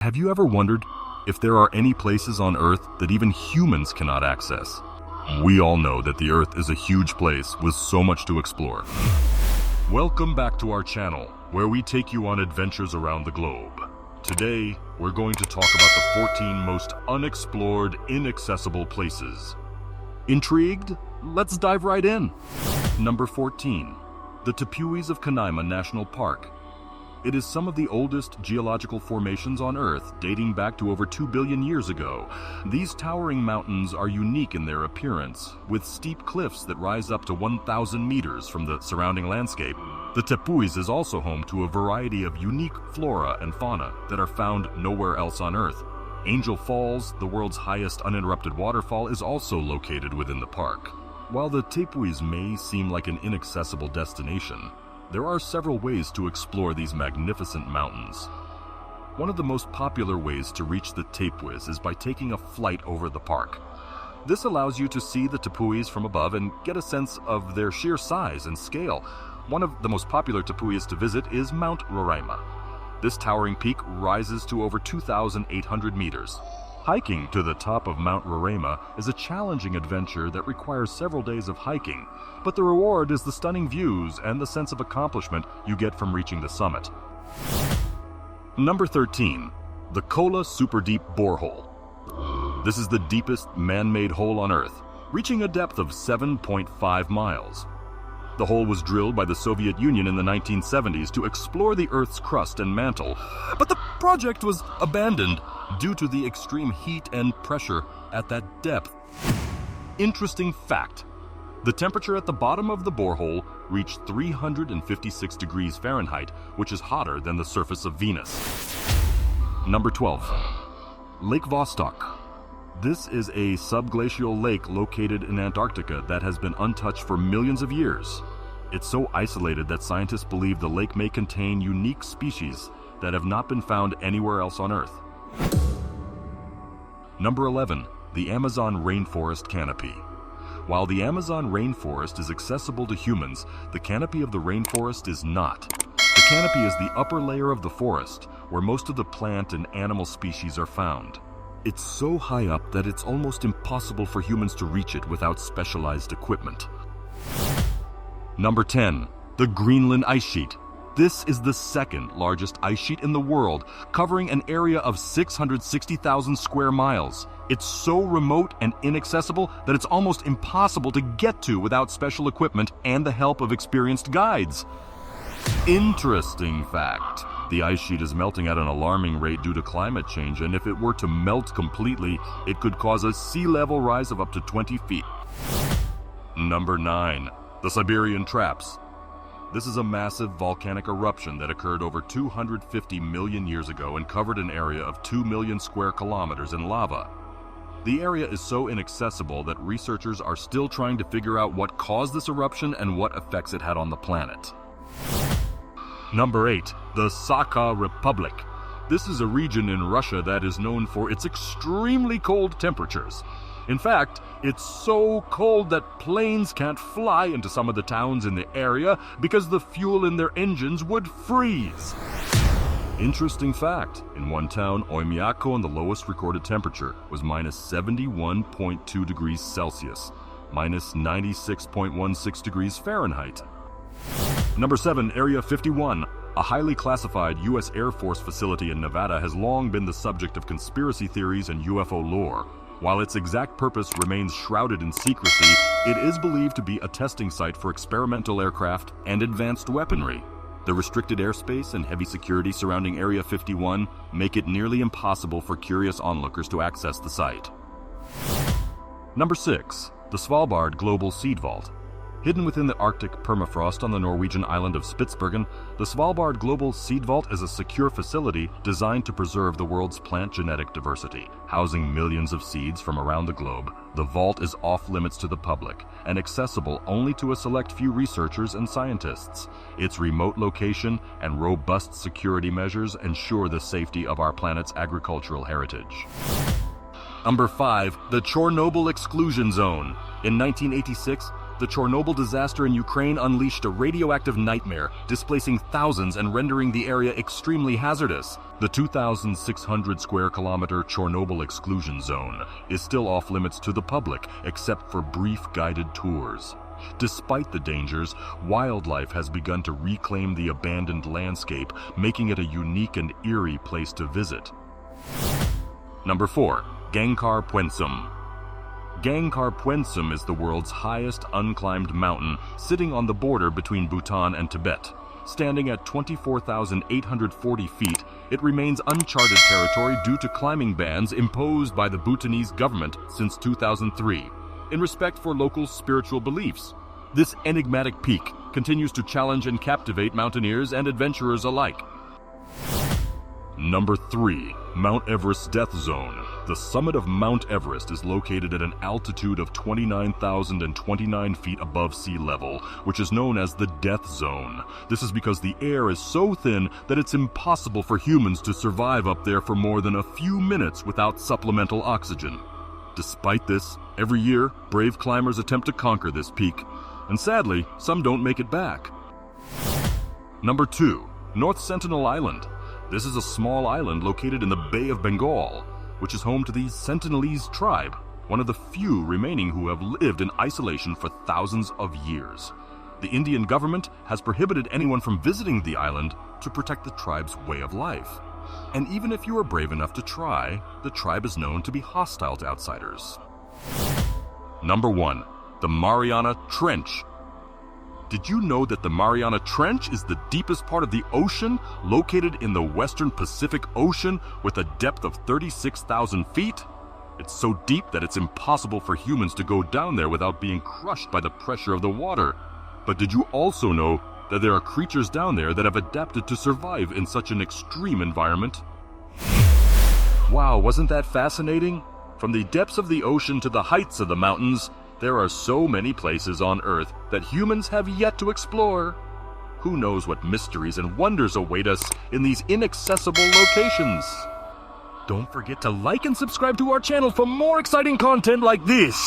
Have you ever wondered if there are any places on Earth that even humans cannot access? We all know that the Earth is a huge place with so much to explore. Welcome back to our channel, where we take you on adventures around the globe. Today, we're going to talk about the 14 most unexplored, inaccessible places. Intrigued? Let's dive right in. Number 14. The Tepuyes of Canaima National Park. It is some of the oldest geological formations on Earth, dating back to over 2 billion years ago. These towering mountains are unique in their appearance, with steep cliffs that rise up to 1,000 meters from the surrounding landscape. The Tepuyes is also home to a variety of unique flora and fauna that are found nowhere else on Earth. Angel Falls, the world's highest uninterrupted waterfall, is also located within the park. While the Tepuyes may seem like an inaccessible destination, there are several ways to explore these magnificent mountains. One of the most popular ways to reach the Tepuyes is by taking a flight over the park. This allows you to see the Tepuyes from above and get a sense of their sheer size and scale. One of the most popular Tepuyes to visit is Mount Roraima. This towering peak rises to over 2,800 meters. Hiking to the top of Mount Roraima is a challenging adventure that requires several days of hiking, but the reward is the stunning views and the sense of accomplishment you get from reaching the summit. Number 13. The Kola Superdeep Borehole. This is the deepest man-made hole on Earth, reaching a depth of 7.5 miles. The hole was drilled by the Soviet Union in the 1970s to explore the Earth's crust and mantle, but the project was abandoned due to the extreme heat and pressure at that depth. Interesting fact: the temperature at the bottom of the borehole reached 356 degrees Fahrenheit, which is hotter than the surface of Venus. Number 12. Lake Vostok. This is a subglacial lake located in Antarctica that has been untouched for millions of years. It's so isolated that scientists believe the lake may contain unique species that have not been found anywhere else on Earth. Number 11. The Amazon Rainforest Canopy. While the Amazon rainforest is accessible to humans, the canopy of the rainforest is not. The canopy is the upper layer of the forest, where most of the plant and animal species are found. It's so high up that it's almost impossible for humans to reach it without specialized equipment. Number 10. The Greenland Ice Sheet. This is the second largest ice sheet in the world, covering an area of 660,000 square miles. It's so remote and inaccessible that it's almost impossible to get to without special equipment and the help of experienced guides. Interesting fact: the ice sheet is melting at an alarming rate due to climate change, and if it were to melt completely, it could cause a sea level rise of up to 20 feet. Number 9. The Siberian Traps. This is a massive volcanic eruption that occurred over 250 million years ago and covered an area of 2 million square kilometers in lava. The area is so inaccessible that researchers are still trying to figure out what caused this eruption and what effects it had on the planet. Number 8. The Sakha Republic. This is a region in Russia that is known for its extremely cold temperatures. In fact, it's so cold that planes can't fly into some of the towns in the area because the fuel in their engines would freeze. Interesting fact: in one town, Oymyakko, the lowest recorded temperature was minus 71.2 degrees Celsius, minus 96.16 degrees Fahrenheit. Number 7. Area 51. A highly classified U.S. Air Force facility in Nevada has long been the subject of conspiracy theories and UFO lore. While its exact purpose remains shrouded in secrecy, it is believed to be a testing site for experimental aircraft and advanced weaponry. The restricted airspace and heavy security surrounding Area 51 make it nearly impossible for curious onlookers to access the site. Number 6. The Svalbard Global Seed Vault. Hidden within the Arctic permafrost on the Norwegian island of Spitsbergen, the Svalbard Global Seed Vault is a secure facility designed to preserve the world's plant genetic diversity. Housing millions of seeds from around the globe, the vault is off-limits to the public and accessible only to a select few researchers and scientists. Its remote location and robust security measures ensure the safety of our planet's agricultural heritage. Number 5. The Chornobyl Exclusion Zone. In 1986, The Chornobyl disaster in Ukraine unleashed a radioactive nightmare, displacing thousands and rendering the area extremely hazardous. The 2,600 square kilometer Chornobyl exclusion zone is still off limits to the public, except for brief guided tours. Despite the dangers, wildlife has begun to reclaim the abandoned landscape, making it a unique and eerie place to visit. Number 4. Gangkhar Puensum. Gangkhar Puensum is the world's highest unclimbed mountain, sitting on the border between Bhutan and Tibet. Standing at 24,840 feet, it remains uncharted territory due to climbing bans imposed by the Bhutanese government since 2003. In respect for local spiritual beliefs, this enigmatic peak continues to challenge and captivate mountaineers and adventurers alike. Number 3. Mount Everest's Death Zone. The summit of Mount Everest is located at an altitude of 29,029 feet above sea level, which is known as the Death Zone. This is because the air is so thin that it's impossible for humans to survive up there for more than a few minutes without supplemental oxygen. Despite this, every year, brave climbers attempt to conquer this peak, and sadly, some don't make it back. Number 2. North Sentinel Island. This is a small island located in the Bay of Bengal, which is home to the Sentinelese tribe, one of the few remaining who have lived in isolation for thousands of years. The Indian government has prohibited anyone from visiting the island to protect the tribe's way of life. And even if you are brave enough to try, the tribe is known to be hostile to outsiders. Number 1. The Mariana Trench. Did you know that the Mariana Trench is the deepest part of the ocean, located in the western Pacific Ocean with a depth of 36,000 feet? It's so deep that it's impossible for humans to go down there without being crushed by the pressure of the water. But did you also know that there are creatures down there that have adapted to survive in such an extreme environment? Wow, wasn't that fascinating? From the depths of the ocean to the heights of the mountains, there are so many places on Earth that humans have yet to explore. Who knows what mysteries and wonders await us in these inaccessible locations? Don't forget to like and subscribe to our channel for more exciting content like this.